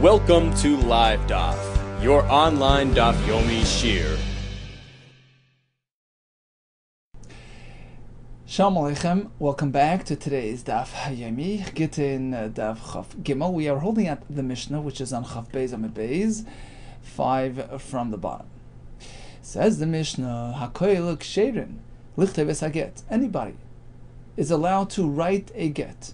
Welcome to Live DAF, your online DAF Yomi Shir. Shalom Aleichem, welcome back to today's DAF Yomi, GITTEN DAF Chaf Gimel. We are holding at the Mishnah, which is on Chaf Beis Amid Beis, 5 from the bottom. Says the Mishnah, Hakoil Ksherin, Lichtei Haget. Anybody is allowed to write a get.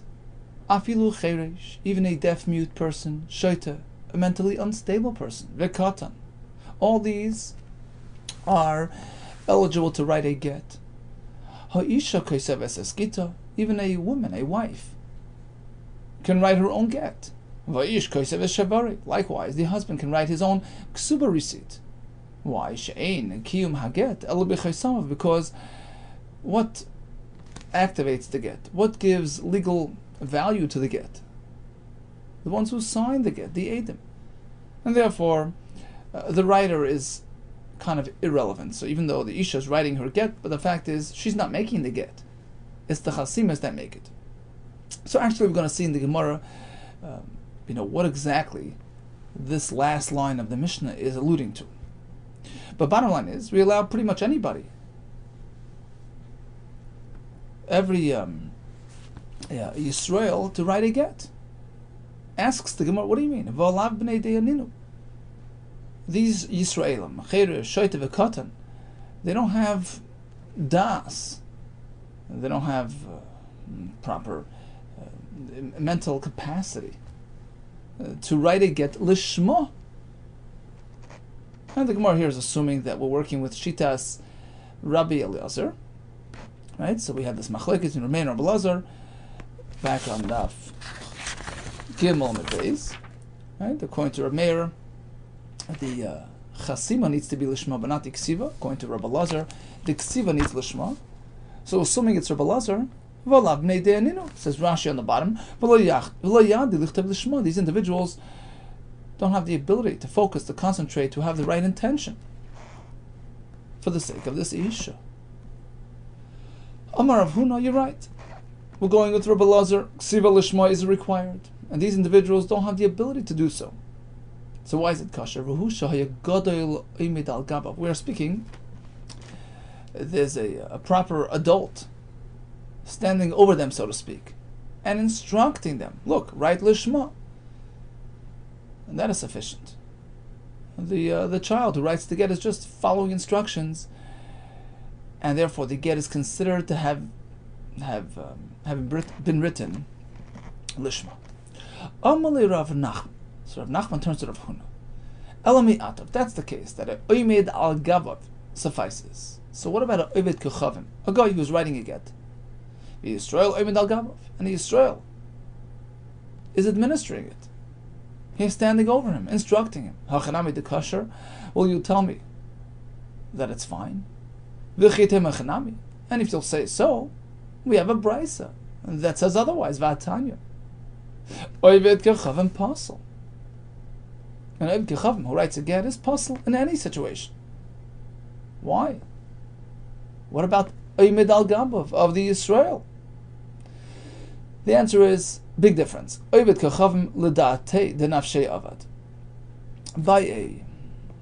Afilu Cheresh, even a deaf-mute person, Shoita, a mentally unstable person, Vekatan. All these are eligible to write a get. Ha'isha Koseves Eskita, even a woman, a wife, can write her own get. Va'ish Koseves Shavari. Likewise, the husband can write his own ksuba receipt. Why? She'ein Kiyum Haget El B'Chaysamav, because what activates the get? What gives legal value to the get? The ones who sign the get, the Eidim. And therefore, the writer is kind of irrelevant. So even though the Isha is writing her get, but the fact is, she's not making the get. It's the Chasimas that make it. So actually we're going to see in the Gemara, what exactly this last line of the Mishnah is alluding to. But bottom line is, we allow pretty much anybody. Every Yisrael to write a get. Asks the Gemara, what do you mean? V'alav b'nei deyaninu. These Yisraelim, Cheresh, Shoita, V'katan, they don't have das. They don't have proper mental capacity to write a get lishma. And the Gemara here is assuming that we're working with Shitas Rabbi Eliezer. Right, so we have this machlekes in Remain Rabbi Eliezer back on DAF Gimel Beis. Right, according to Rabbi Meir, the chasima needs to be lishma, but not the ksiva. According to Rabbi Eliezer, the ksiva needs lishma. So assuming it's Rabbi Eliezer, v'alav bnei deyaninu, says Rashi on the bottom. These individuals don't have the ability to focus, to concentrate, to have the right intention for the sake of this isha. Amar Rav Huna, you're right. We're going with Rabbi Eliezer. Ksiva lishma is required, and these individuals don't have the ability to do so. So why is it kosher? We are speaking. There's a proper adult standing over them, so to speak, and instructing them. Look, write lishma, and that is sufficient. The child who writes the get is just following instructions. And therefore, the get is considered to have been written lishma. Amali Rav Nachman. So Rav Nachman turns to Rav Huna. Elami Atav. That's the case, that a oimed al gavav suffices. So what about a oimed kechavim, a guy who's writing a get? The Yisrael oimed al gavav, and the Yisrael is administering it. He's standing over him, instructing him. Hachanami de kosher. Will you tell me that it's fine? And if you'll say so, we have a brisa that says otherwise. Vatanya. Oived kechavim pasel. An oived kechavim who writes a get is pasel in any situation. Why? What about oimed al gabav of the Yisrael? The answer is big difference. Oived kechavim l'da'atei denafshei avad. By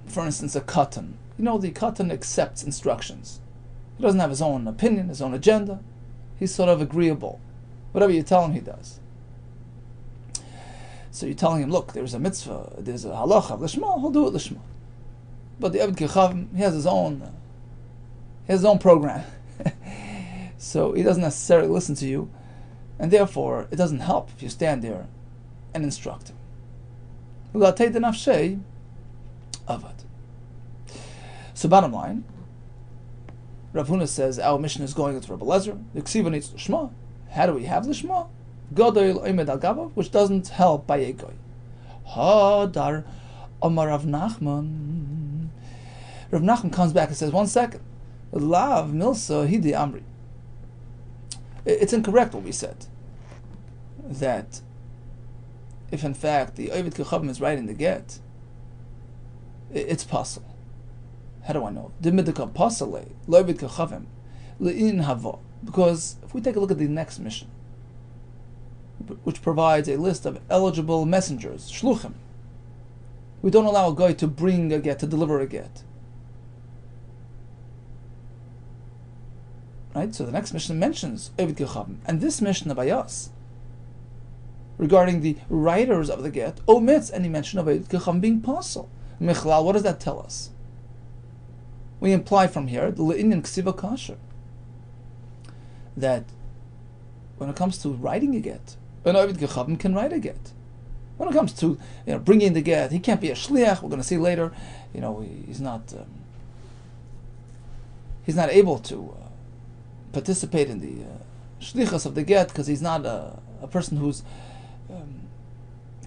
for instance, a katan. The katan accepts instructions. He doesn't have his own opinion, his own agenda. He's sort of agreeable. Whatever you tell him, he does. So you're telling him, look, there's a mitzvah, there's a halacha of lishma, he'll do it lishma. But the Eved Kechavim, he has his own program. So he doesn't necessarily listen to you, and therefore it doesn't help if you stand there and instruct him. So bottom line, Rav Huna says our mission is going with Rabbi Eliezer. The ksiva needs lishma. How do we have lishma? Godoil oimed al gavav, which doesn't help by a goy. Hadar Amar Rav Nachman. Rav Nachman comes back and says, 1 second. Lav milsa hidi amri. It's incorrect what we said. That if in fact the oived kechavim is writing the get, it's possible. How do I know? Because if we take a look at the next mission, which provides a list of eligible messengers, shluchim, We don't allow a guy to bring a get, to deliver a get. Right? So the next Mishnah mentions Ovid Kechavim. And this Mishnah by us, regarding the writers of the get, omits any mention of Ovid Kechavim being possible. Michlal, what does that tell us? We imply from here, the Le'inyan Ksiva Kasher, that when it comes to writing a get, an Ovid Kechavim can write a get. When it comes to bringing the get, he can't be a shliach. We're going to see later, he's not able to participate in the shlichus of the get because he's not a person who's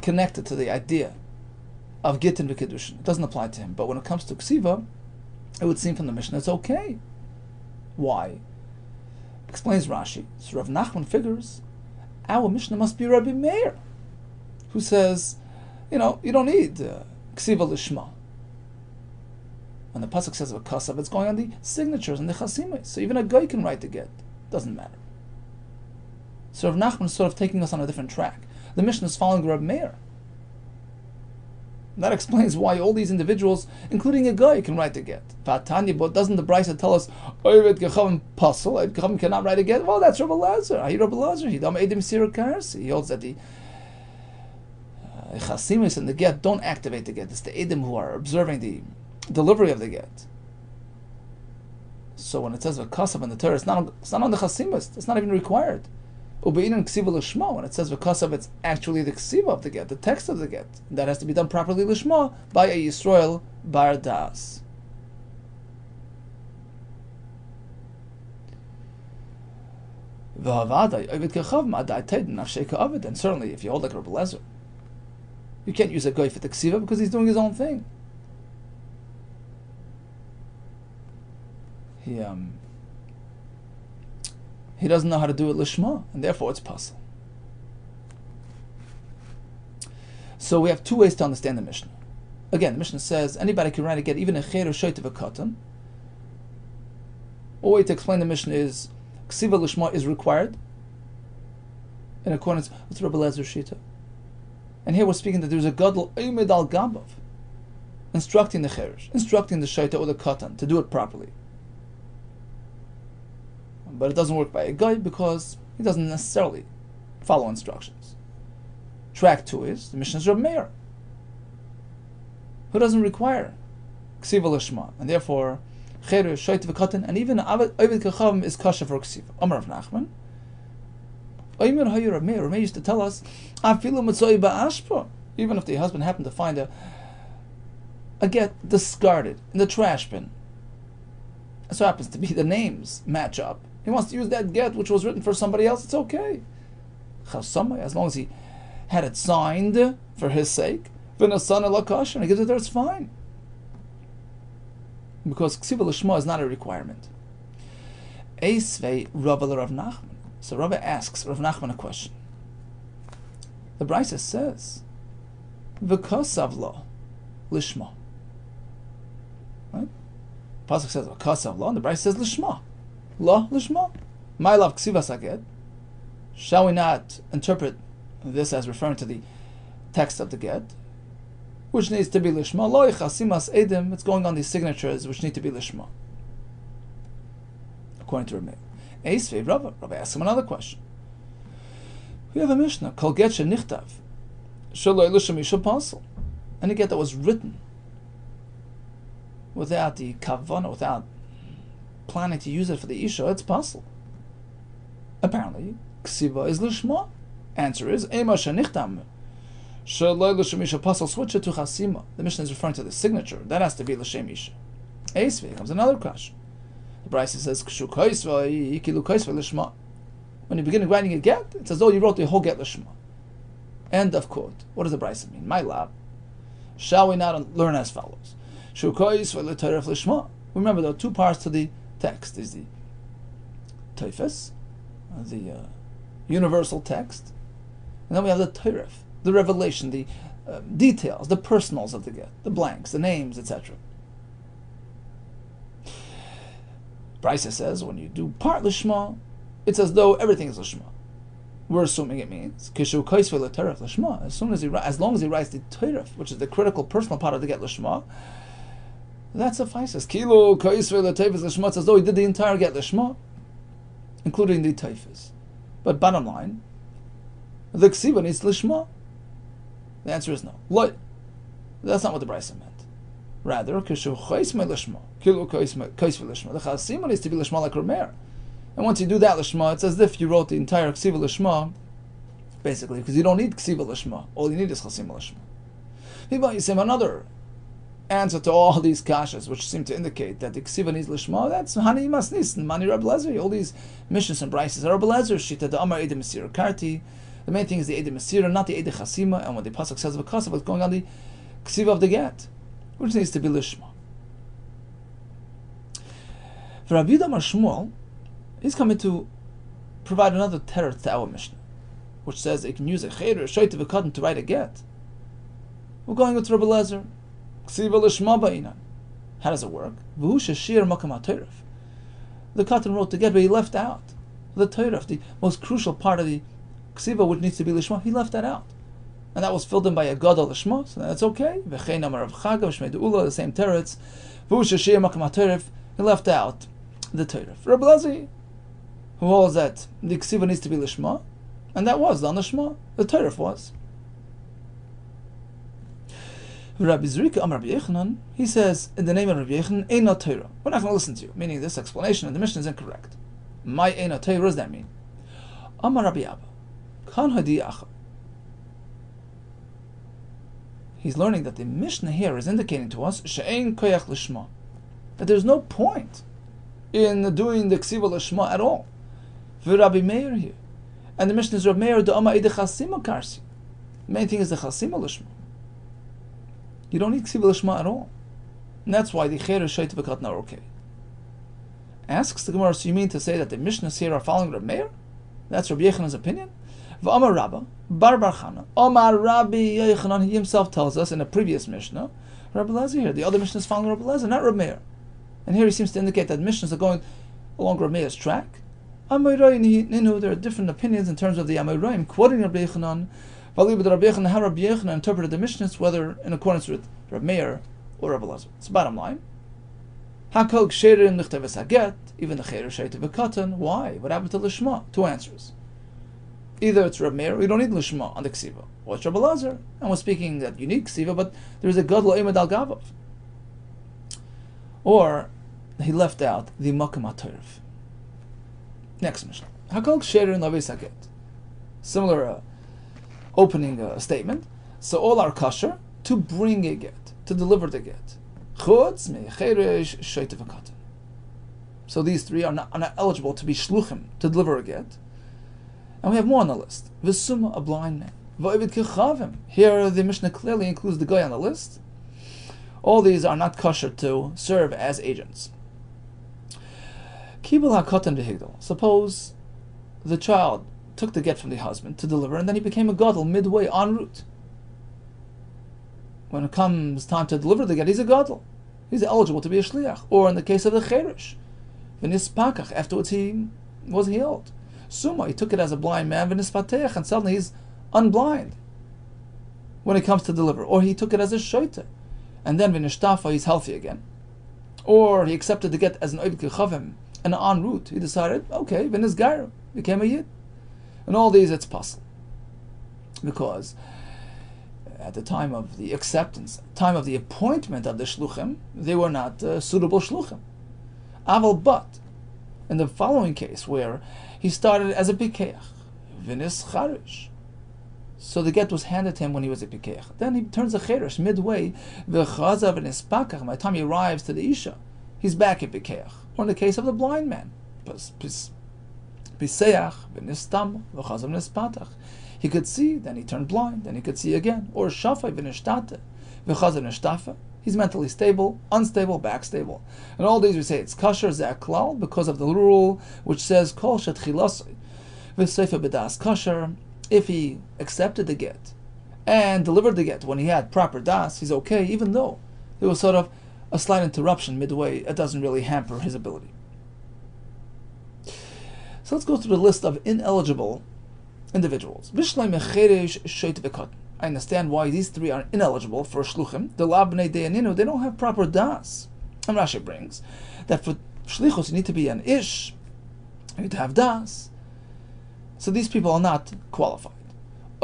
connected to the idea of gittin v'kedushin. It doesn't apply to him. But when it comes to ksiva, it would seem from the Mishnah it's okay. Why? Explains Rashi. So Rav Nachman figures our Mishnah must be Rabbi Meir, who says, you don't need ksiva lishma. When the pasuk says of a kasav, it's going on the signatures and the chasimos. So even a guy can write the get. Doesn't matter. So Rav Nachman is sort of taking us on a different track. The Mishnah is following Rabbi Meir. That explains why all these individuals, including a guy, can write the get. But doesn't the Brisa tell us Ovid Kechavim pasul? Ovid Kechavim cannot write a get. Well, that's Rabbi Lazar. Rabbi Lazar. He holds that the chasimos and the get don't activate the get. It's the edim who are observing the delivery of the get. So when it says v'kasav in the Torah, it's not on the chasimos. It's not even required. Ubeinin ksiva lishma. When it says v'kasav, it's actually the ksiva of the get, the text of the get. That has to be done properly lishma by a Yisrael bar das. And certainly, if you hold like Rabbi Lezer, you can't use a guy for the ksiva because he's doing his own thing. He doesn't know how to do it lishma, and therefore it's possible. So we have two ways to understand the Mishnah. Again, the Mishnah says anybody can write a get, even a cher or shoyt of a katan. One way to explain the Mishnah is ksiva lishma is required in accordance with Rabbi Lezer Shita. And here we're speaking that there's a gadol omed al gabav, instructing the cheresh, instructing the shoyt or the katan to do it properly. But it doesn't work by a guy because he doesn't necessarily follow instructions. Track 2 is the Mishnah's Rabbi Meir, who doesn't require ksiva lishma, and therefore cheresh, shoyt v'katan, and even Ovid Kechavim is kosher for ksiva. Amar Rav Nachman. Rabbi Meir used to tell us, even if the husband happened to find a get discarded in the trash bin, it so happens to be the names match up. He wants to use that get which was written for somebody else, it's okay. As long as he had it signed for his sake, and he gives it there, it's fine. Because ksiva lishma is not a requirement. Eisvei Rav Nachman. So Rabbi asks Rav Nachman a question. The Brisa says, "V'kasav lo lishma." Right? The pasuk says "V'kasav lo," and the Brisa says "lishma." Lo lishma. My love ksiva saget. Shall we not interpret this as referring to the text of the get, which needs to be lishma? Lo chasimas edim. It's going on these signatures which need to be lishma, according to Rabbi. Rabbi asks him another question. We have a Mishnah, Kol get shenichtav, shaloi l'shem isha pasul. Any get that was written without the kavana, without planning to use it for the isha, it's pasul. Apparently, ksiva is lishma. Answer is, ema shenichtam, shaloi l'shem isha pasul. Switch it to chasima. The Mishnah is referring to the signature. That has to be l'shem isha. Eisvei comes another question. The Brisa says, when you begin writing a get, it's as though you wrote the whole get lishma. End of quote. What does the Brisa mean? My lab. Shall we not learn as follows? Remember, there are two parts to the text. There's the teifes, the universal text, and then we have the teiref, the revelation, the details, the personals of the get, the blanks, the names, etc. Brisa says when you do part lishma, it's as though everything is lishma. we're assuming it means kishu kaisve l'teref l'shma. As long as he writes the teref, which is the critical personal part of the get l'shma, that suffices. Kilo kaisve l'teref l'shma. It's as though he did the entire get l'shma, including the teifus. But bottom line, the ksiva needs l'shma. The answer is no. Lo. That's not what the Brisa meant. Rather, kishu kaisve l'shma. Kilo kaisve l'shma. The chasima needs to be l'shma like Rameir. And once you do that l'shma, it's as if you wrote the entire ksiva l'shma, basically, because you don't need ksiva l'shma. All you need is chasima l'shma. People, you say another answer to all these kashas, which seem to indicate that the ksiva needs l'shma. That's hani masnis and mani Rabbi Lezer. All these mishnahs and brises are Rabbi Lezer shita the amar edim mesira karti. The main thing is the edim mesira, not the edim chasima. And when the pasuk says v'kasav, what's going on the ksiva of the get, which needs to be l'shma. For Rabbi Yehuda Shmuel, he's coming to provide another teretz to our Mishnah, which says they can use a cheder, a shoyte v'katan to write a get. We're going with Rabbi Lezer. Ksiva l'shma ba'inan. How does it work? V'hu sheshir makam ha'teiref. The katan wrote the get, but he left out the teiref, the most crucial part of the ksiva, which needs to be l'shma. He left that out, and that was filled in by a gadol l'shma, so that's okay. V'chein amar Rav Chaga v'shmei de'ula, the same teretz. V'hu sheshir makam ha'teiref. He left out the teiref. Rabbi Lezer, who holds that the ksiva needs to be lishma, and that was on the shma. The teiref was. Rabbi Zrika Amar Rabbi Yechanan, he says in the name of Rabbi Yechanan, Eina Torah. We're not going to listen to you, meaning this explanation in the Mishnah is incorrect. My Eina Torah, what does that mean? Amar Rabbi Abba, Kan Hadi Acha. He's learning that the Mishnah here is indicating to us She'ein Koyach Lishma, that there's no point in doing the ksiva lishma at all. For Rabbi Meir here, and the Mishnah is Rabbi Meir the Amma Ede Chasima Karsi. The main thing is the Chasima lishma. You don't need ksiva lishma at all, and that's why the cheder shayt v'katan are okay. Asks the Gemara, so you mean to say that the Mishnahs here are following Rabbi Meir? That's Rabbi Yechanan's opinion. V'Amar Rabba Bar Bar Chana Amar Rabbi Yechanan, he himself tells us in a previous Mishnah, Rabbi Lezer here. The other Mishnah is following Rabbi Lezer, not Rabbi Meir. And here he seems to indicate that Mishnahs are going along Rabbi Meir's track. Amorayin, there are different opinions in terms of the Amorayin, quoting Rabbi Yechanan. How Rabbi Yechanan interpreted the Mishnahs, whether in accordance with Rabbi Meir or Rabbi Lezer. It's bottom line. Hakol ksherim nichteves haget, even the cheder shayte v'katan. Why? What happened to Lishma? Two answers. Either it's Rabbi Meir, we don't need Lishma on the ksiva, or it's Rabbi Lezer, and we're speaking that unique ksiva, but there's a gadol imad al gavav. Or he left out the makam ha'teiref. Next Mishnah. Hakol ksherim lavis haget. Similar opening statement. So all are kosher to bring a get, to deliver the get. Chutz mecheresh shayte v'katan. So these three are not eligible to be shluchim, to deliver a get. And we have more on the list. V'suma, a blind man. V'ovid kechavim. Here the Mishnah clearly includes the guy on the list. All these are not kosher to serve as agents. Kibul hakatan v'higdal. Suppose the child took the get from the husband to deliver, and then he became a gadol midway en route. When it comes time to deliver the get, he's a gadol. He's eligible to be a shliach. Or in the case of the cherish, v'nispakach, afterwards he was healed. Suma, he took it as a blind man, v'nispatech, and suddenly he's unblind when it comes to deliver. Or he took it as a shoyte, and then v'nishtafa, he's healthy again. Or he accepted the get as an oivd kechavim, and en route he decided, okay, v'nisgair, became a yid. And all these, it's possible. Because at the time of the acceptance, time of the appointment of the shluchim, they were not suitable shluchim. Aval, but in the following case, where he started as a pikeach, v'nis charish, so the get was handed to him when he was a pikeach. Then he turns a cherish midway, v'chazav v'nispakach. By the time he arrives to the isha, he's back in pikeach. Or in the case of the blind man, piseach v'nistam v'chazav v'nispatach. He could see, then he turned blind, then he could see again. Or shafai v'nishtate v'chazav v'nishtafa. He's mentally stable, unstable, back stable. And all these we say it's kosher zeh klal because of the rule which says kol shetchilasei v'seifa b'das kosher. If he accepted the get and delivered the get when he had proper das, he's okay, even though there was sort of a slight interruption midway. It doesn't really hamper his ability. So let's go through the list of ineligible individuals. I understand why these three are ineligible for shluchim. They don't have proper das. And Rashi brings that for shlichus you need to be an ish, you need to have das. So these people are not qualified.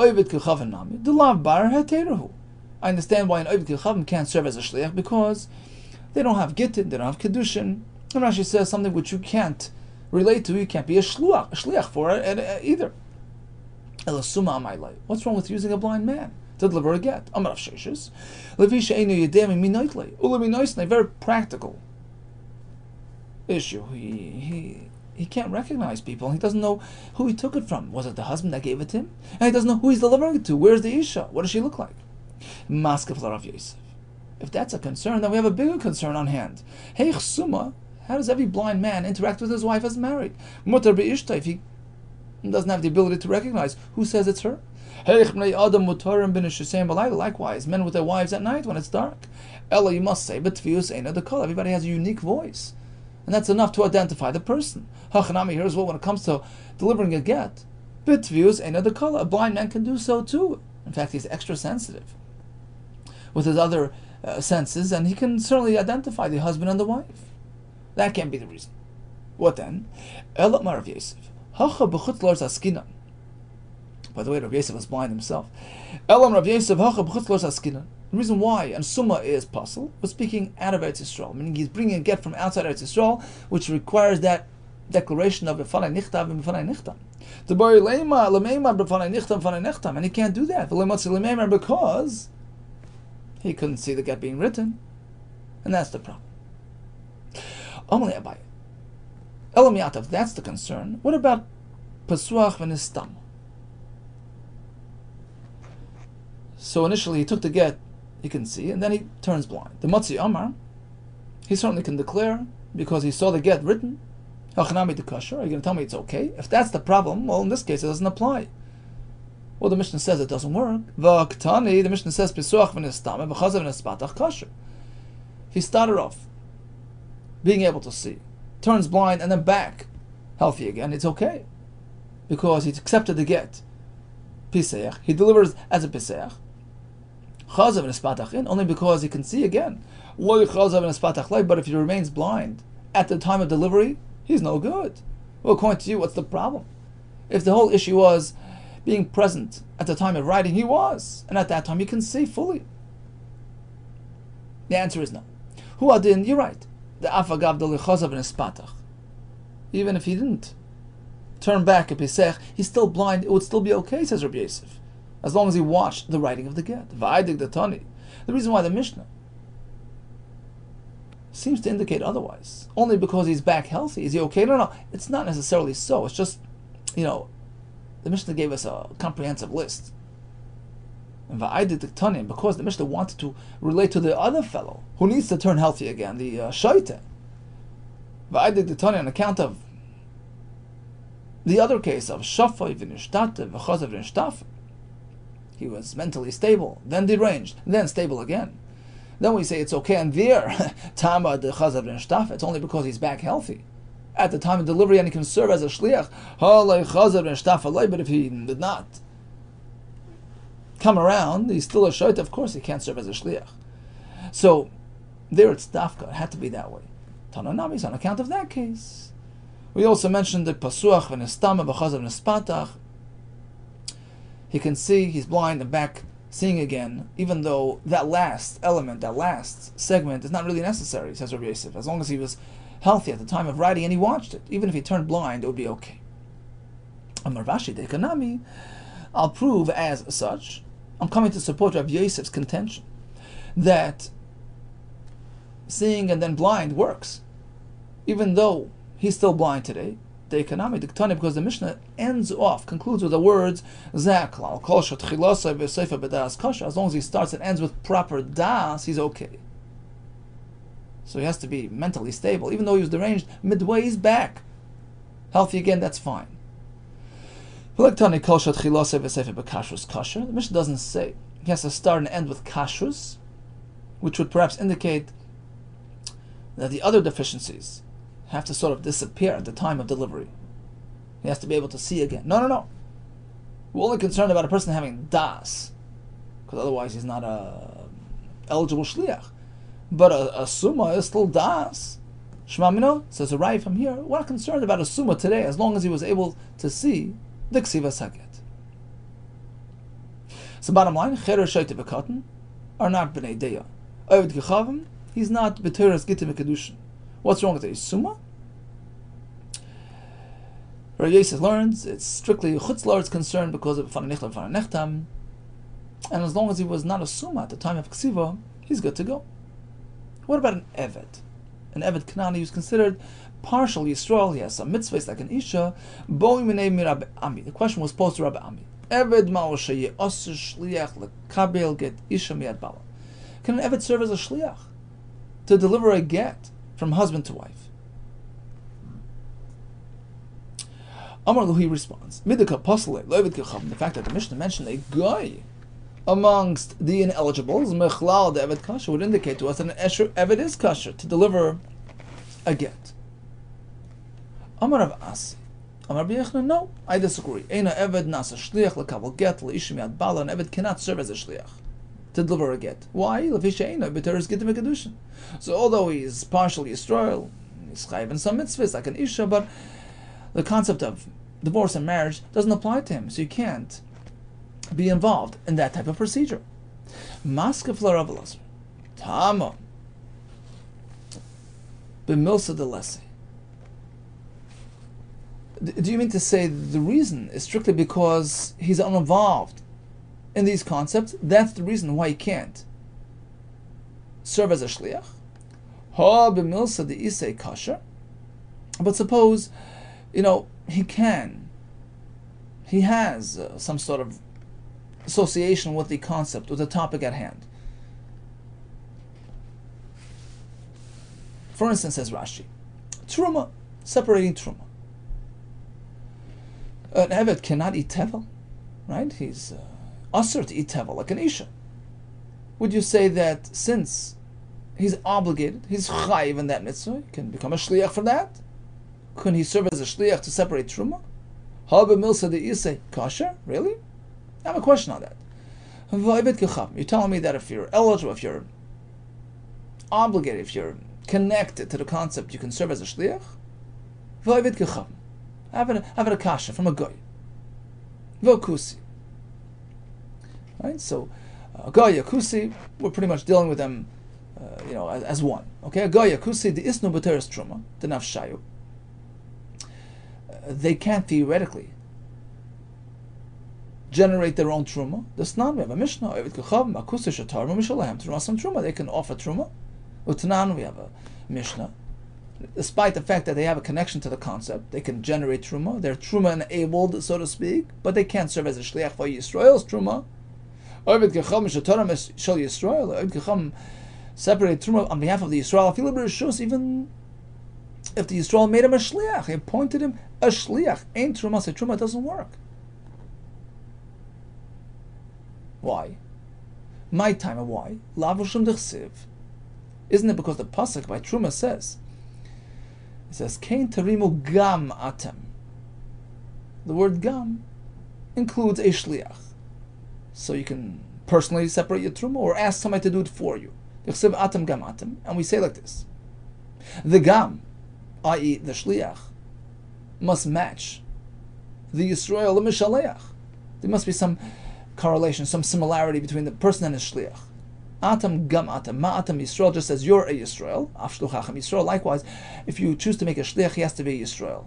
I understand why an Ovid Kilchavim can't serve as a shliach because they don't have gittin, they don't have kedushin. And Rashi says something which you can't relate to, you can't be a shliach for it either. What's wrong with using a blind man to deliver a get? Very practical issue. He can't recognize people. He doesn't know who he took it from. Was it the husband that gave it to him? And he doesn't know who he's delivering it to. Where's the Isha? What does she look like? If that's a concern, then we have a bigger concern on hand. Hey, how does every blind man interact with his wife as married? If he doesn't have the ability to recognize who says it's her. Likewise, men with their wives at night when it's dark. Ella, you must say, but everybody has a unique voice. And that's enough to identify the person. Hachanami, here's what when it comes to delivering a get, a blind man can do so too. In fact, he's extra sensitive with his other senses, and he can certainly identify the husband and the wife. That can't be the reason. What then? By the way, Rabbi Yosef was blind himself. The reason why, and Summa is puzzle, was speaking out of Eretz Yisrael, meaning he's bringing a get from outside Eretz Yisrael, which requires that declaration of B'fanai Nichtav and B'fanai Nichtam. And he can't do that because he couldn't see the get being written, and that's the problem. If that's the concern, what about Pasuach v'nistam? So initially he took the get, he can see, and then he turns blind. The Matzi Amar, he certainly can declare, because he saw the get written, Hachanami de kosher, are you going to tell me it's okay? If that's the problem, well, in this case it doesn't apply. Well, the Mishnah says it doesn't work. V'aktani, the Mishnah says, Pisuach v'nistam, v'chazav v'nispatach kosher. If he started off being able to see, turns blind, and then back healthy again, it's okay. Because he accepted the get. Piseach, he delivers as a Piseach. Chazav v'nispatach in, only because he can see again. Lo chazav v'nispatach lei, but if he remains blind at the time of delivery, he's no good. Well, according to you, what's the problem? If the whole issue was being present at the time of writing, he was. And at that time, he can see fully. The answer is no. Hu adin, you're right. The afagav doli chazav v'nispatach. Even if he didn't turn back a Pesach, he's still blind, it would still be okay, says Rabbi Yosef, as long as he watched the writing of the get. V'aydik the Tani. The reason why the Mishnah seems to indicate otherwise, only because he's back healthy. Is he okay? No, it's not necessarily so. It's just, the Mishnah gave us a comprehensive list. And v'aydik the Tani, because the Mishnah wanted to relate to the other fellow who needs to turn healthy again, the Shaita. V'aydik the Tani, on account of the other case of Shafai v'nishtate v'chazav v'nishtaf, he was mentally stable, then deranged, then stable again. Then we say it's okay, and there, Tama de chazav v'nishtaf, it's only because he's back healthy at the time of delivery and he can serve as a shliach. Halei chazav v'nishtaf alei, but if he did not come around, he's still a shoyt, of course he can't serve as a shliach. So, there it's dafka, it had to be that way. Tananamis, on account of that case. We also mentioned that Pasuach v'nistama b'chazav v'nispatach. He can see, he's blind and back seeing again, even though that last element, that last segment is not really necessary, says Rabbi Yosef, as long as he was healthy at the time of writing and he watched it. Even if he turned blind, it would be okay. Amar Vashi dekanami, I'll prove as such, I'm coming to support Rabbi Yosef's contention, that seeing and then blind works, even though he's still blind today. The economic diktani, because the Mishnah concludes with the words Zaklal KosherTube b'das kosher. As long as he starts and ends with proper das, he's okay. So he has to be mentally stable, even though he was deranged midway. He's back, healthy again. That's fine. The Mishnah doesn't say he has to start and end with kashrus, which would perhaps indicate that the other deficiencies have to sort of disappear at the time of delivery. He has to be able to see again. No. We're only concerned about a person having das, because otherwise he's not a eligible shliach. But a summa is still das. Shema Mino says a Rai from here. We're not concerned about a summa today, as long as he was able to see the ksiva saget. So bottom line, cherer shaita v'katan are not b'nei deya. Ovid kechavim, he's not b'teres gittin v'kedushin. What's wrong with a summa? Rabbi Yosef learns it's strictly chutzlar it's concerned because of fananichlam fananechtam, and as long as he was not a summa at the time of ksiva, he's good to go. What about an eved? An eved Kanani who's considered partial Yisrael, he has some mitzvahs like an isha. The question was posed to Rabbi Ami. Eved ma'oshe ye'osir shliach lekabel get isha miad bala. Can an eved serve as a shliach to deliver a get from husband to wife? Amar Luhi responds, Midika Pasale, Levid Kechavim, the fact that the Mishnah mentioned a guy amongst the ineligibles, Mechlal the Eved Kasher, would indicate to us that an Eved is Kasher to deliver a get. Amar Rav Asi, Amar Rabbi Yehuda, no, I disagree. Eina Eved nasa shliach lekabel get leishim yad bala. An Eved cannot serve as a shliach to deliver a get. Why? Lefisha eina b'teres gittin v'kedushin. So although he is partially Yisrael, he's chayiv in some mitzvahs like an isha, but the concept of divorce and marriage doesn't apply to him, so you can't be involved in that type of procedure. Maskef Rav Elazar, Tama, b'milsa delesi. Do you mean to say the reason is strictly because he's uninvolved in these concepts? That's the reason why he can't serve as a shliach? Ha b'milsa de'isei kasher. But suppose, he has some sort of association with the concept, with the topic at hand. For instance, says Rashi, Truma, separating Truma. An Eved cannot eat tevel, right? He's usher to eat tevel, like an Isha. Would you say that since he's obligated, he's chayiv in that mitzvah, he can become a shliach for that? Couldn't he serve as a shliach to separate Truma? Haba milsa de isay kasher? Really? I have a question on that. You're telling me that if you're eligible, if you're obligated, if you're connected to the concept, you can serve as a shliach? I have a kasha from a goy. Kusi. Right? So, a goy, a kusi, we're pretty much dealing with them, as one. Okay, a goy, a kusi, the isnu b'teres truma, the nafshayu. They can't theoretically generate their own truma. That's not. We have a mishnah. They can offer truma. Utanan, we have a mishnah. Despite the fact that they have a connection to the concept, they can generate truma. They're truma enabled, so to speak, but they can't serve as a shliach for Yisrael's truma. Separate truma on behalf of the Yisrael. Even if the Yisrael made him a shliach, he appointed him a shliach. Ain't truma, say truma doesn't work. Why? My time of why? Lavushim dechsiv. Isn't it because the pasuk by truma says, it says, Kain tarimu gam atem. The word gam includes a shliach. So you can personally separate your truma or ask somebody to do it for you. Dechsiv atem gam atem. And we say like this. The gam, i.e. the shliach, must match the Yisrael the Mishaleach. There must be some correlation, some similarity between the person and his shliach. Atam gam atam, ma'atam Yisrael, just as you're a Yisrael, afshluchachem Yisrael. Likewise, if you choose to make a shliach, he has to be a Yisrael.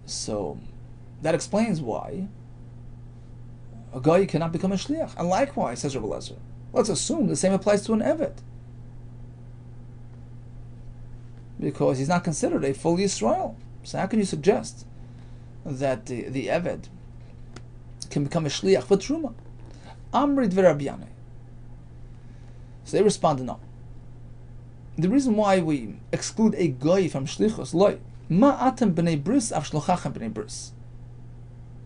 So that explains why a guy cannot become a shliach. And likewise, says Rabbi Elazar, let's assume the same applies to an eved, because he's not considered a full Yisrael. So how can you suggest that the eved can become a shliach for truma? Amrit v'Rabbi. So they responded, no. The reason why we exclude a goy from shlichus, loy ma'atem b'nei bris av shluchachem b'nei bris.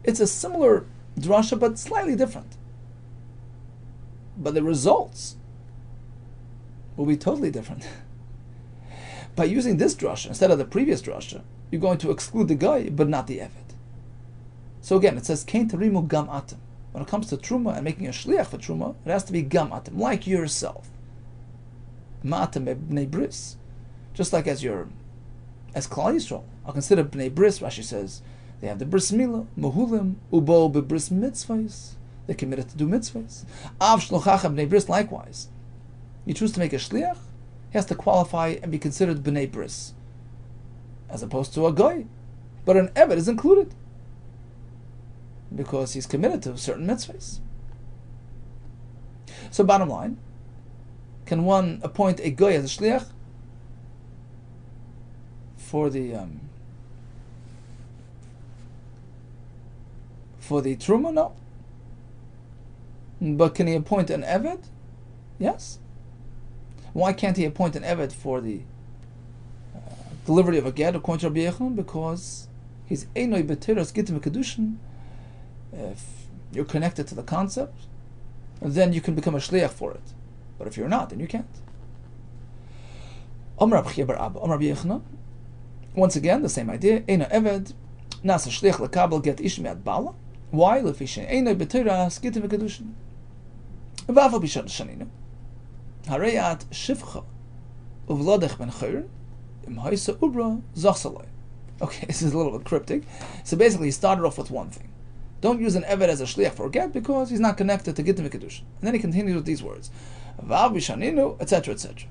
It's a similar drasha, but slightly different. But the results will be totally different. by using this drasha instead of the previous drasha, you're going to exclude the guy, but not the eved. So again, it says Kain tarimu gam atem. When it comes to truma and making a shliach for truma, it has to be gam atem, like yourself. Ma'atem b'nei bris, just like as Klal Yisrael are considered b'nei bris. Rashi says they have the bris milah, mahulim, ubo b'bris mitzvahs. They're committed to do mitzvahs. Av shlochacha b'nei bris, likewise. You choose to make a shliach, he has to qualify and be considered b'nei bris, as opposed to a goy. But an eved is included because he's committed to certain mitzvahs. So bottom line, can one appoint a goy as a shliach for the truma? No. But can he appoint an eved? Yes. Why can't he appoint an eved for the delivery of a get according to Rabbi Yehuda? Because he's einoi b'teras gittin v'kedushin. If you're connected to the concept, then you can become a shliach for it. But if you're not, then you can't. Once again, the same idea. Eino eved nasa shliach lekabel get ish mi'ad bala. Why? Lefi she'einoi b'teras gittin v'kedushin. V'afal b'shan shaninu. Harayat shivcha uvladech ben chayrin im haisa ubra zachsaloi. Okay, this is a little bit cryptic. So basically, he started off with one thing. Don't use an eved as a shliach for a get because he's not connected to gittin v'kedushin. And then he continues with these words, v'av b'shaninu, etc., etc.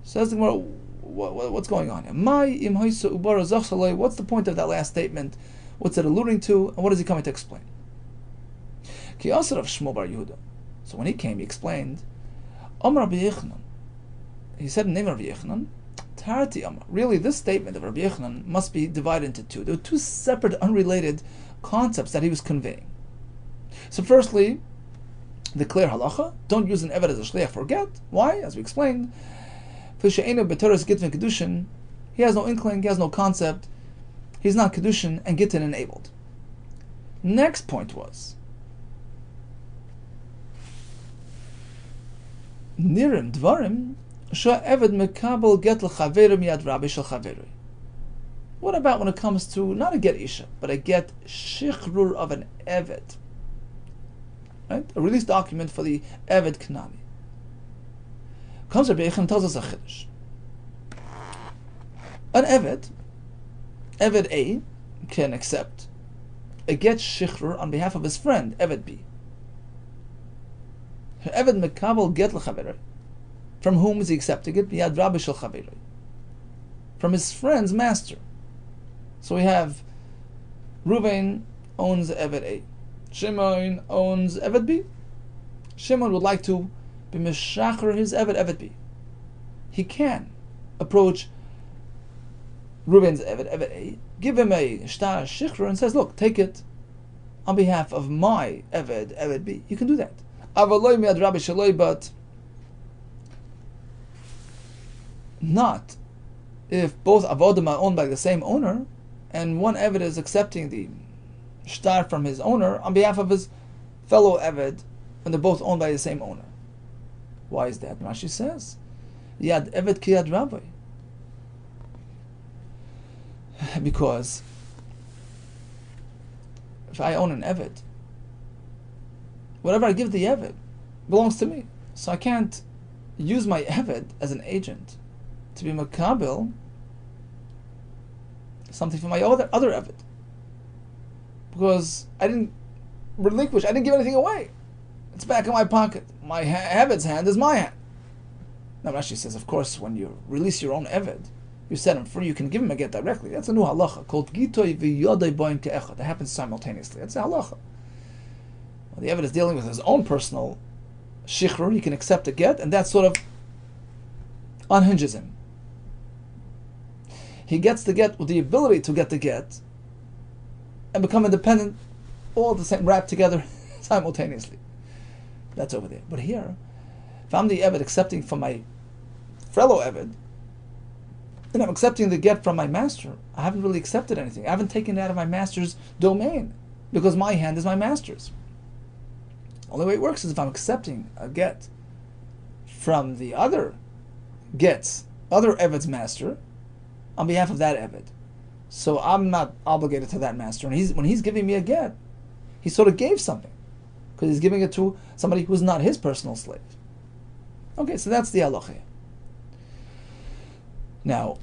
Says the Gemara, what's going on here? My im haisa ubra zachsaloi. What's the point of that last statement? What's it alluding to? And what is he coming to explain? Ki asar of Shmuel bar Yehuda. So when he came, he explained. Rabbi Yehuda, he said in the name of Rabbi Yehuda, Tarati Amar. Really, this statement of Rabbi Yehuda must be divided into two. There were two separate, unrelated concepts that he was conveying. So firstly, the clear halacha, don't use an eved as a shliach for get. Why? As we explained, he has no inkling, he has no concept, he's not kedushin and gittin enabled. Next point was, Nirim dvarim eved mekabel get l'chaverim yad rabbi shel chaveroi. What about when it comes to not a get isha, but a get shichrur of an eved? Right, a release document for the eved kanani. Comes Rabbi Yehuda and tells us a chiddush. An eved A, can accept a get shichrur on behalf of his friend eved B. Eved mekabel get l'chaveroi. From whom is he accepting it? Yad rabbi shel chaveroi. From his friend's master. So we have Ruvain owns Eved A. Shimon owns Eved B. Shimon would like to be meshacher his Eved B. He can approach Ruvain's Eved A, give him a shtar shichra and says, look, take it on behalf of my Eved B. You can do that. Avaloi miad rabbi shaloi, but not if both avodim are owned by the same owner and one eved is accepting the shtar from his owner on behalf of his fellow eved when they're both owned by the same owner. Why is that? Rashi says, Yad eved ki yad rabbi. Because if I own an eved, whatever I give the eved belongs to me. So I can't use my eved as an agent to be makabel something from my other eved, because I didn't relinquish, I didn't give anything away. It's back in my pocket. My eved's hand is my hand. Now Rashi says, of course, when you release your own eved, you set him free, you can give him a get directly. That's a new halacha called gitoi v'yodai boim ke'echad. That happens simultaneously. That's a halacha. Well, the eved is dealing with his own personal shichrur. He can accept a get, and that sort of unhinges him. He gets the get with the ability to get the get and become independent, all the same, wrapped together simultaneously. That's over there. But here, if I'm the eved accepting from my fellow eved, then I'm accepting the get from my master. I haven't really accepted anything. I haven't taken it out of my master's domain, because my hand is my master's. The only way it works is if I'm accepting a get from the other gets other Eved's master on behalf of that Eved. So I'm not obligated to that master. And when he's giving me a get, he sort of gave something, because he's giving it to somebody who's not his personal slave. Okay, so that's the halacha. Now,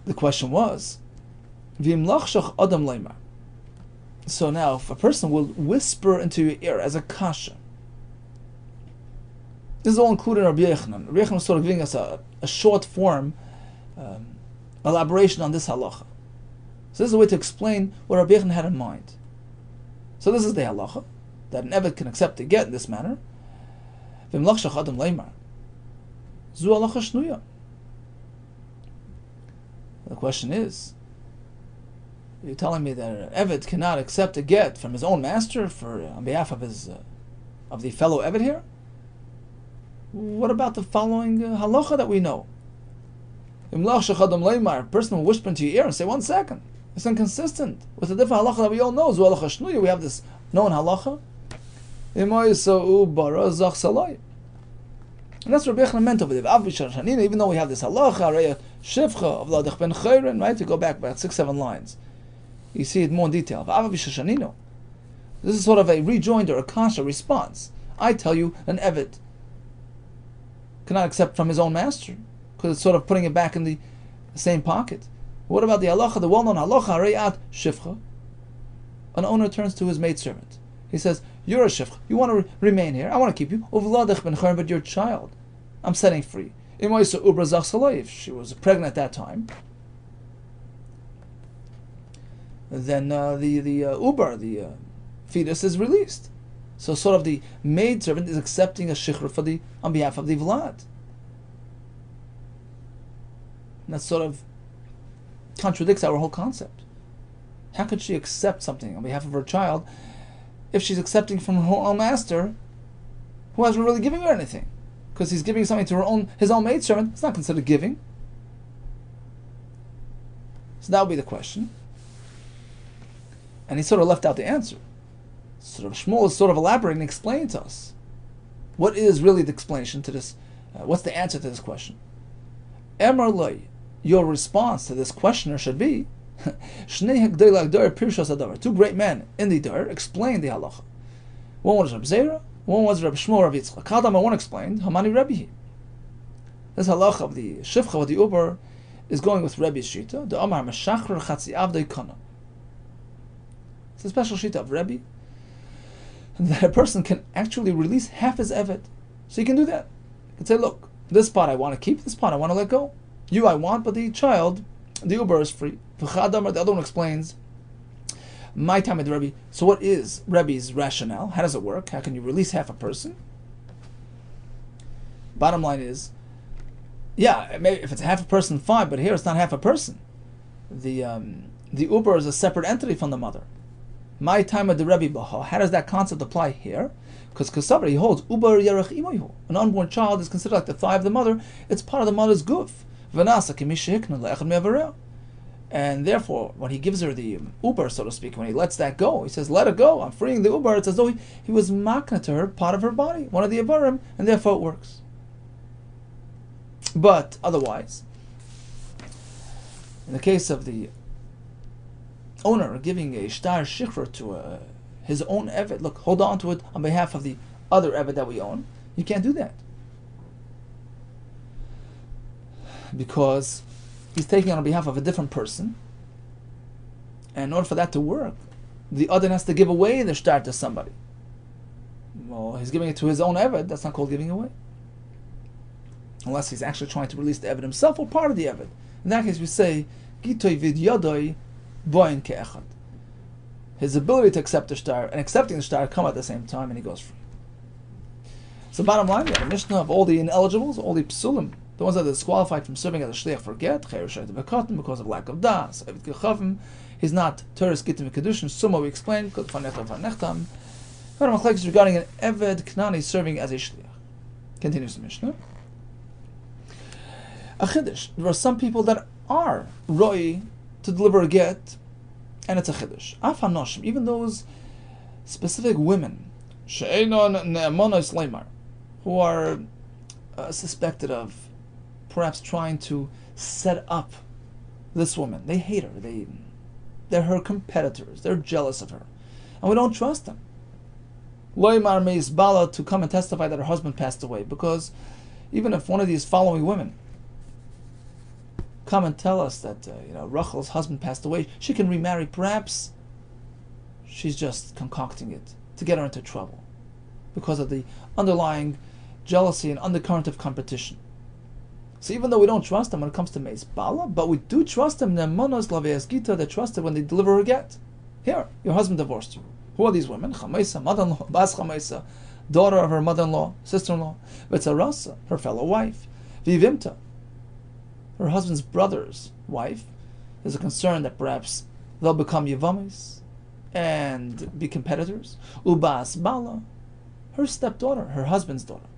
the question was, V'im lachshach adam leimar. So now, if a person will whisper into your ear as a kasha, this is all included in Rabbi Yehuda. Rabbi Yehuda is sort of giving us a short form elaboration on this halacha. So this is a way to explain what Rabbi Yehuda had in mind. So this is the halacha, that an Eved can accept a get in this manner. V'im lachshach adam leimar. Zu halacha shnuya. The question is, you're telling me that an Eved cannot accept a get from his own master on behalf of the fellow Eved here? What about the following halacha that we know? A person will whisper into your ear and say, 1 second, it's inconsistent with the different halacha that we all know. We have this known halacha. And that's what Rabbi Yehuda meant over there. Even though we have this halacha, right? To go back about 6-7 lines. You see it more in detail. This is sort of a rejoinder, a kasha response. I tell you, an Eved cannot accept from his own master, because it's sort of putting it back in the same pocket. What about the halacha, the well-known halacha, reyat shifcha? An owner turns to his maidservant. He says, you're a shifcha, you want to remain here, I want to keep you, but you're a child, I'm setting free. If she was pregnant at that time, then the fetus is released. So sort of the maidservant is accepting a shichra on behalf of the vlad. And that sort of contradicts our whole concept. How could she accept something on behalf of her child if she's accepting from her own master, who hasn't really giving her anything? Because he's giving something to his own maidservant, it's not considered giving. So that would be the question. And he sort of left out the answer. Sort of Shmuel is sort of elaborating and explaining to us what is really the explanation to this. What's the answer to this question? Emar loy, your response to this questioner should be, two great men in the Dar explained the halacha. One was Reb Zera, one was Reb Shmuel Rav Yitzchak. Kadama one explained Hamani Rebbe. This halacha of the shifcha of the uber is going with Rebbe's shita. The Amar Meshachar Chatzi Avdei Kana. It's a special shita of Rebbe, that a person can actually release half his Eved. So you can do that. You can say, look, this part I want to keep, this part I want to let go. You I want, but the child, the uber is free. The other one explains, my time at the Rebbe. So what is Rebbe's rationale? How does it work? How can you release half a person? Bottom line is, yeah, maybe if it's half a person, fine, but here it's not half a person. The uber is a separate entity from the mother. My time at the Rebbe Baha. How does that concept apply here? Because Kasabra, he holds Uber Yerach Imoyhu. An unborn child is considered like the thigh of the mother. It's part of the mother's guf. And therefore, when he gives her the Uber, so to speak, when he lets that go, he says, let it go, I'm freeing the Uber. It's as though he was makna to her, part of her body, one of the Avarim, and therefore it works. But otherwise, in the case of the owner giving a shtar shichra to his own Eved, look, hold on to it on behalf of the other Eved that we own, you can't do that. Because he's taking it on behalf of a different person, and in order for that to work, the other has to give away the shtar to somebody. Well, he's giving it to his own Eved, that's not called giving away. Unless he's actually trying to release the Eved himself or part of the Eved. In that case we say, Gitoy vid yodoi boin ke'echad. His ability to accept the shtar and accepting the shtar come at the same time, and he goes free. So bottom line, we have a Mishnah of all the ineligibles, all the psulim, the ones that are disqualified from serving as a shliach for get, because of lack of das, he's not teres gittin v'kedushin. Summa we explained, regarding an Eved Knani serving as a shliach. Continues the Mishnah. A chiddush. There are some people that are roi to deliver a get, and it's a chiddush. Af hanoshim, even those specific women, she'enon ne'amonos leimar, who are suspected of perhaps trying to set up this woman. They hate her. They're her competitors. They're jealous of her. And we don't trust them. Loimar meis bala, to come and testify that her husband passed away. Because even if one of these following women come and tell us that Rachel's husband passed away, she can remarry. Perhaps she's just concocting it to get her into trouble because of the underlying jealousy and undercurrent of competition. So even though we don't trust them when it comes to Meis Bala, but we do trust them, Nemonos Laveas Gita, they trusted when they deliver her get. Here, your husband divorced you. Who are these women? Chamaisa, mother-in-law, Bas Chamaisa, daughter of her mother-in-law, sister-in-law, Vetzarasa, her fellow wife, Vivimta, her husband's brother's wife. There's a concern that perhaps they'll become Yevamis and be competitors. Ubas Bala, her stepdaughter, her husband's daughter.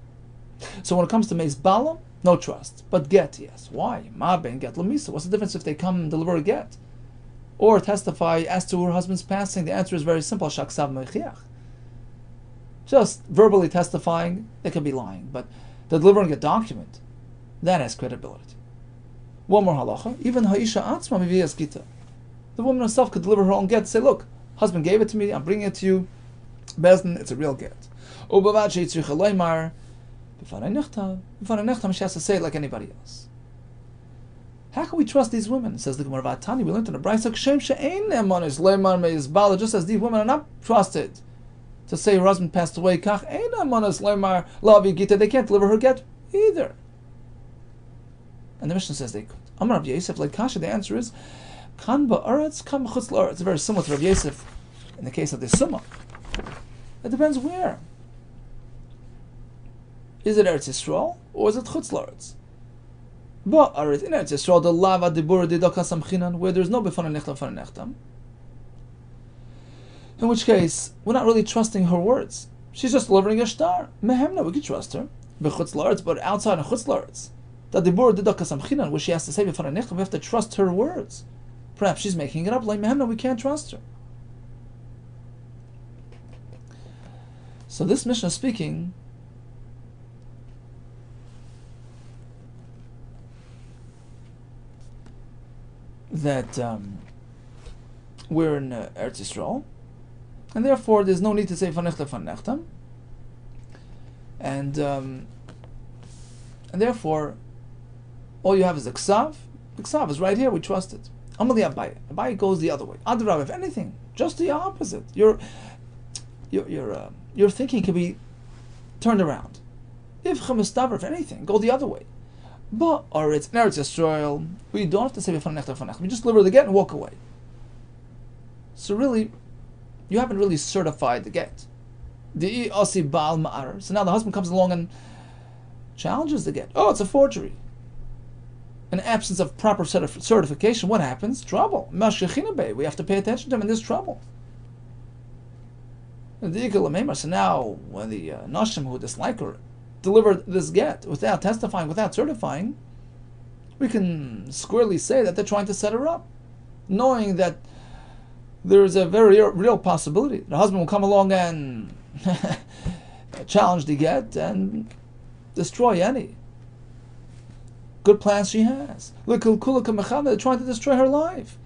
So when it comes to Meis Bala, no trust. But get, yes. Why? Ma ben get lamisa. What's the difference if they come and deliver a get? Or testify as to her husband's passing? The answer is very simple. Shaksav mechiach. Just verbally testifying, they could be lying. But delivering a document, that has credibility. One more halacha. Even ha'isha atzma mivias gita. The woman herself could deliver her own get. Say, look, husband gave it to me. I'm bringing it to you. Bezdin, it's a real get. Ubavad sheitzicha loymar. She has to say it like anybody else. How can we trust these women? Says the Gemara Vatani. We learned in the Brayso, just as these women are not trusted to say her husband passed away. They can't deliver her get either. And the Mishnah says they could. Amar Rabbi Yosef like Kasha. The answer is kan ba'aretz, kan b'chutz la'aretz. It's very similar to Rabbi Yosef in the case of the Summa. It depends where. Is it Eretz Yisrael or is it Chutz La'aretz? But in Eretz Yisrael, the lava dibur didaka samchinan, where there's no b'fana nechtam fana nechtam. In which case, we're not really trusting her words. She's just delivering a star. Mehemna, we could trust her. B'chutz La'aretz, but outside of Chutz La'aretz, the dibur didaka samchinan, where she has to say b'fana nechtam, we have to trust her words. Perhaps she's making it up. Like Mehemna, we can't trust her. So this Mishnah is speaking that we're in Eretz Yisrael, and therefore there's no need to say fanechta fanechtam, and therefore all you have is the ksav. The ksav is right here. We trust it. Amali Abaye. Abaye goes the other way. Adrav, if anything, just the opposite. Your thinking can be turned around. If chamistaver, if anything, go the other way. But or it's Eretz Yisrael, we don't have to say b'fanech. We just deliver the get and walk away. So really, you haven't really certified the get. The asi baal ma'ar. So now the husband comes along and challenges the get. Oh, it's a forgery. In absence of proper certification, what happens? Trouble. We have to pay attention to him, and there's trouble. So now, when the Nashim who dislike her delivered this get without testifying, without certifying, we can squarely say that they're trying to set her up, knowing that there is a very real possibility the husband will come along and challenge the get and destroy any good plans she has. They're trying to destroy her life.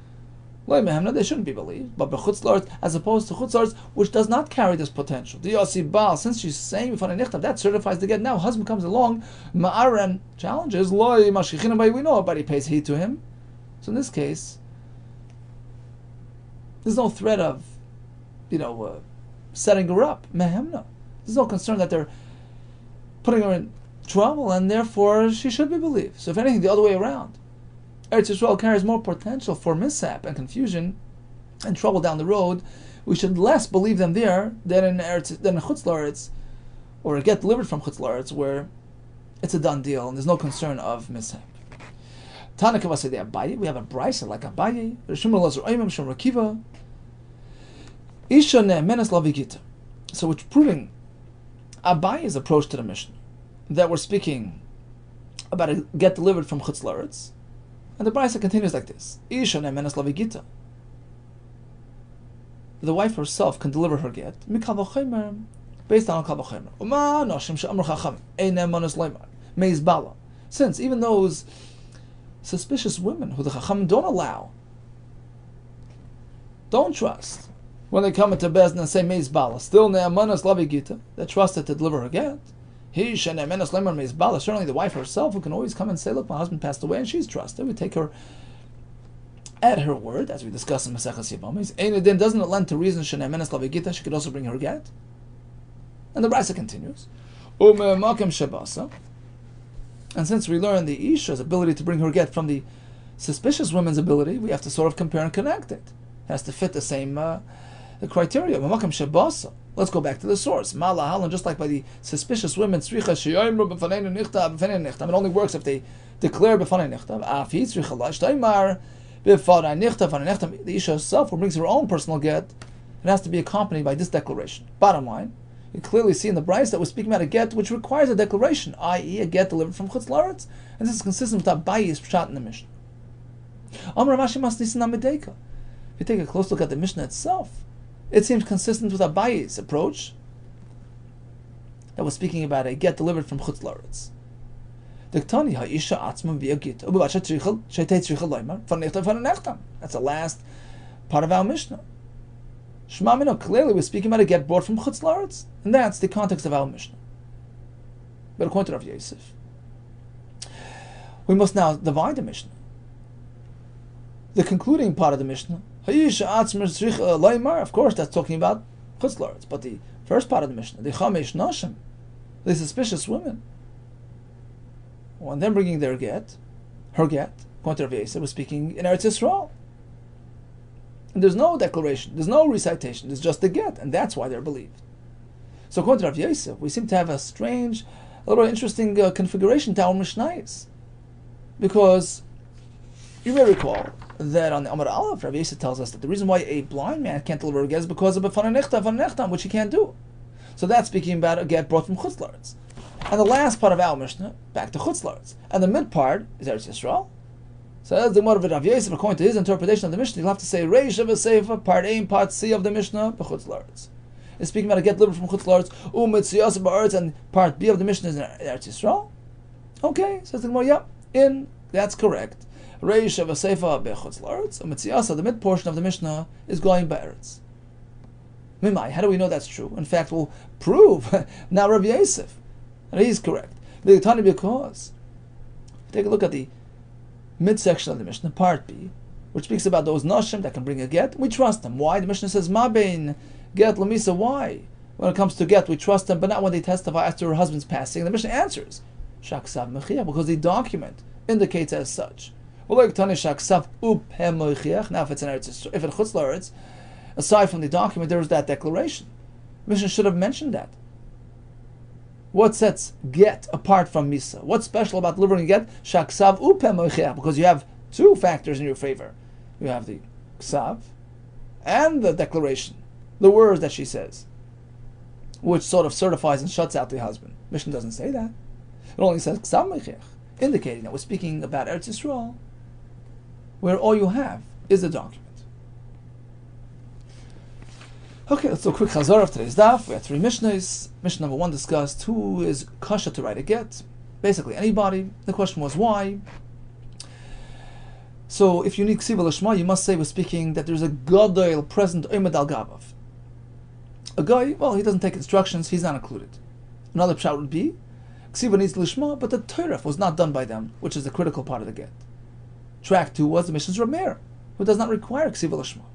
They shouldn't be believed, but as opposed to chutzlars, which does not carry this potential. The Yossi Baal, since she's saying that certifies the get. Now husband comes along, ma'ar, and challenges. We know nobody pays heed to him. So in this case, there's no threat of, setting her up. Mehemna. There's no concern that they're putting her in trouble, and therefore she should be believed. So if anything, the other way around. Eretz Yisrael carries more potential for mishap and confusion and trouble down the road. We should less believe them there than in Chutz La'aretz, or get delivered from Chutz La'aretz, where it's a done deal and there's no concern of mishap. Tana Kavasei de Abaye, we have a brisa like Abaye, Rishum Elazar Oimim Shem Rakiva, Isha Ne'emenes Lavigita. So it's proving Abaye's approach to the Mishnah, that we're speaking about a get delivered from Chutz La'aretz. And the brisa continues like this: Isha ne'emenes lavigita. The wife herself can deliver her get mikal v'chomer, based on kal v'chomer. Uma noshim she'amru chacham ein ne'emenes loymar meis bala Since even those suspicious women who the Chacham don't allow, don't trust, when they come into Bezdin and say Meiz Bala, still Ne'amanas Lavi Gita, they're trusted to deliver her get. He Ne'amanas Lemar Meiz Bala, certainly the wife herself, who can always come and say, look, my husband passed away, and she's trusted. We take her at her word, as we discuss in Maseches Yevamos. Ein doesn't it lend to reason Ne'amanas Lavi Gita, she could also bring her get. And the Brisa continues. And since we learn the Isha's ability to bring her get from the suspicious woman's ability, we have to sort of compare and connect it. It has to fit the same the criteria. Let's go back to the source. And just like by the suspicious women, it only works if they declare b'fanei nichtav. The Isha herself, who brings her own personal get, it has to be accompanied by this declaration. Bottom line, you clearly see in the Bryce that we're speaking about a get which requires a declaration, i.e. a get delivered from Chutz La'aretz, and this is consistent with Abayi's pshat in the Mishnah. If you take a close look at the Mishnah itself, it seems consistent with Abayi's approach that we're speaking about a get delivered from Chutz La'aretz. That's the last part of our Mishnah. Shmamino, clearly we're speaking about a get brought from Chutz La'aretz, and that's the context of our Mishnah. But according to Rav Yosef, we must now divide the Mishnah. The concluding part of the Mishnah, of course, that's talking about Chutz La'aretz, but the first part of the Mishnah, the Chamesh Nashim, the suspicious women, when they're bringing their get, her get, according to Rav Yosef, we're speaking in Eretz Yisrael. And there's no declaration, there's no recitation, there's just a get, and that's why they're believed. So according to Rav Yosef, we seem to have a strange, a little interesting configuration to our Mishnayos. Because you may recall that on the Amar Aleph, Rav Yosef tells us that the reason why a blind man can't deliver a get is because of a b'fanei nichtav, which he can't do. So that's speaking about a get brought from Chutz La'aretz. And the last part of our Mishnah, back to Chutz La'aretz. And the mid part is Eretz Yisrael. So as the word of Rav Yosef, according to his interpretation of the Mishnah, you'll have to say Reish of Seifa, part A and part C of the Mishnah, b'Chutz La'aretz. It's speaking about a get delivered from Chutz La'aretz, U'mitziyas ba'aretz, and part B of the Mishnah is in Eretz Yisrael. Okay, says the Gemara, that's correct. Reish of Seifa b'Chutz La'aretz, U'mitziyas, the mid portion of the Mishnah is going ba'aretz. Mimai, how do we know that's true? In fact, we'll prove now Rav Yosef, and he's correct. Because take a look at the midsection of the Mishnah, part B, which speaks about those nashim that can bring a get. We trust them. Why? The Mishnah says, Ma bein get lamisa. Why? When it comes to get, we trust them, but not when they testify as to her husband's passing. The Mishnah answers, Shaksav mechiyah, because the document indicates as such. Now, if it's an Chutz La'aretz, aside from the document, there is that declaration. The Mishnah should have mentioned that. What sets get apart from Misa? What's special about delivering a get? Shaksav upem moicheach, because you have two factors in your favor. You have the ksav and the declaration, the words that she says, which sort of certifies and shuts out the husband. Mishnah doesn't say that. It only says ksav moicheach, indicating that we're speaking about Eretz Yisrael, where all you have is the document. Okay, let's do a quick chazar of today's daf. We have three Mishnahs. Mishnah number 1 discussed who is kosher to write a get. Basically anybody. The question was why. So if you need ksiva l'shma, you must say we're speaking that there's a gadol present oimed al gavav. A guy, well, he doesn't take instructions, he's not included. Another pshat would be ksiva needs l'shma, but the teiref was not done by them, which is the critical part of the get. Track 2 was the Mishnah's Reb Meir, who does not require ksiva l'shma.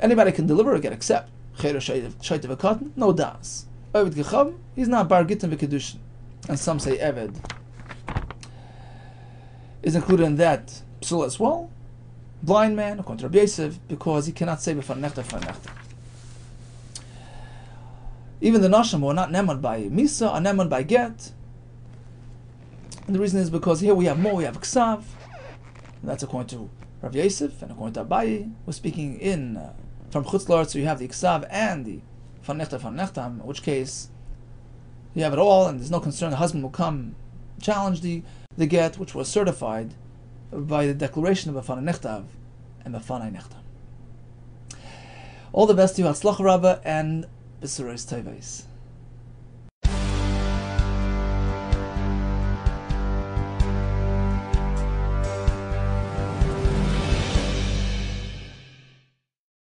Anybody can deliver a get except Chayra Shaytev Katan, no das. Eved Gechav, he's not bar gittin v'kedushin. And some say Eved is included in that psul as well. Blind man, according to Rabbi Yosef, because he cannot say b'fanei nechta. Even the nashim who are not neman by misa are neman by get. And the reason is because here we have more, we have ksav. And that's according to Rav Yosef, and according to Abaye, we're speaking in from Chutz La'aretz, so you have the Ksav and the Fanei Nechta, in which case you have it all, and there's no concern the husband will come challenge the get, which was certified by the declaration of a Fanei Nechta and a Fanei Nechta. All the best to you, Hatzlach Rabbah, and B'suros Teves.